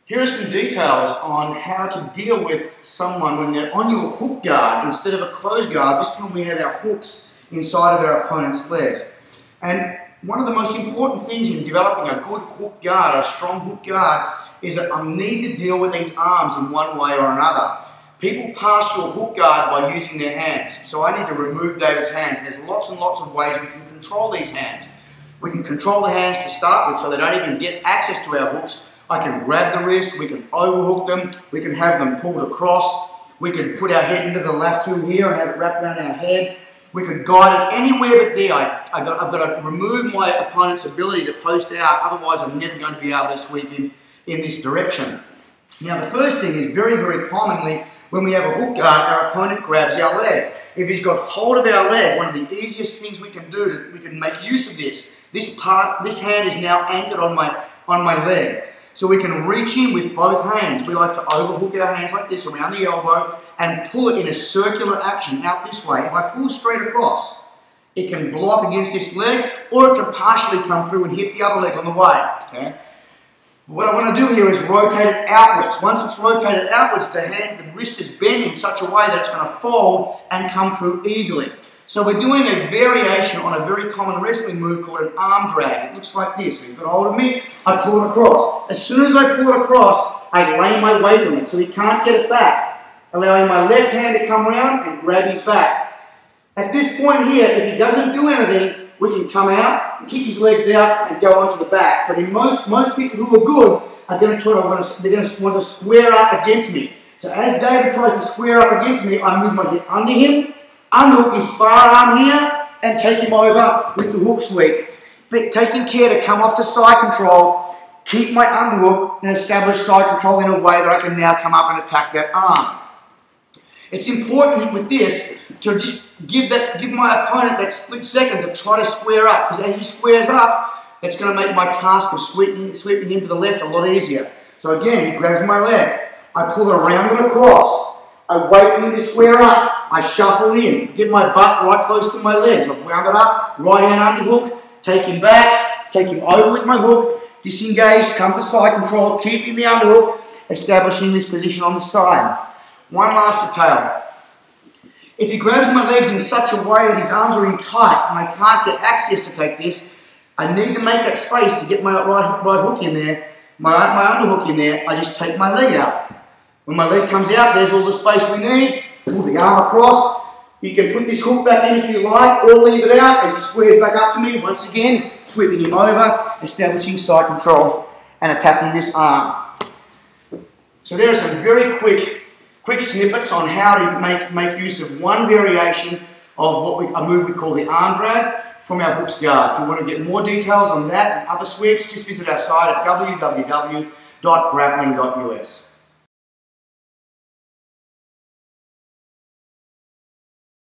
Here are some details on how to deal with someone when they're on your hook guard instead of a closed guard. This time we have our hooks inside of our opponent's legs. And one of the most important things in developing a good hook guard, a strong hook guard, is that I need to deal with these arms in one way or another. People pass your hook guard by using their hands. So I need to remove David's hands. And there's lots and lots of ways we can control these hands. We can control the hands to start with so they don't even get access to our hooks. I can grab the wrist, we can overhook them, we can have them pulled across, we can put our head into the lasso here and have it wrapped around our head. We could guide it anywhere but there. I've got to remove my opponent's ability to post out, otherwise I'm never going to be able to sweep him in this direction. Now the first thing is very, very commonly when we have a hook guard, our opponent grabs our leg. If he's got hold of our leg, one of the easiest things we can do, we can make use of this. This hand is now anchored on my leg. So we can reach in with both hands. We like to overhook our hands like this around the elbow and pull it in a circular action out this way. If I pull straight across, it can block against this leg, or it can partially come through and hit the other leg on the way. Okay? What I want to do here is rotate it outwards. Once it's rotated outwards, the wrist is bent in such a way that it's going to fold and come through easily. So we're doing a variation on a very common wrestling move called an arm drag. It looks like this. So you've got hold of me, I pull it across. As soon as I pull it across, I lay my weight on it so he can't get it back, allowing my left hand to come around and grab his back. At this point here, if he doesn't do anything, we can come out, and kick his legs out and go onto the back. But in most people who are good are going to want to square up against me. So as David tries to square up against me, I move my hip under him, unhook his firearm here, and take him over with the hook sweep. But taking care to come off to side control, keep my underhook, and establish side control in a way that I can now come up and attack that arm. It's important with this to just give my opponent that split second to try to square up, because as he squares up, that's going to make my task of sweeping him to the left a lot easier. So again, he grabs my leg. I pull it around and across. I wait for him to square up. I shuffle in, get my butt right close to my legs. I've wound it up, right hand underhook, take him back, take him over with my hook, disengage, come to side control, keep in the underhook, establishing this position on the side. One last detail. If he grabs my legs in such a way that his arms are in tight and I can't get access to take this, I need to make that space to get my right hook in there, my underhook in there. I just take my leg out. When my leg comes out, there's all the space we need. Pull the arm across. You can put this hook back in if you like, or leave it out as he squares back up to me. Once again, sweeping him over, establishing side control, and attacking this arm. So there are some very quick snippets on how to make use of one variation of a move we call the arm drag from our hooks guard. If you want to get more details on that and other sweeps, just visit our site at www.grappling.us.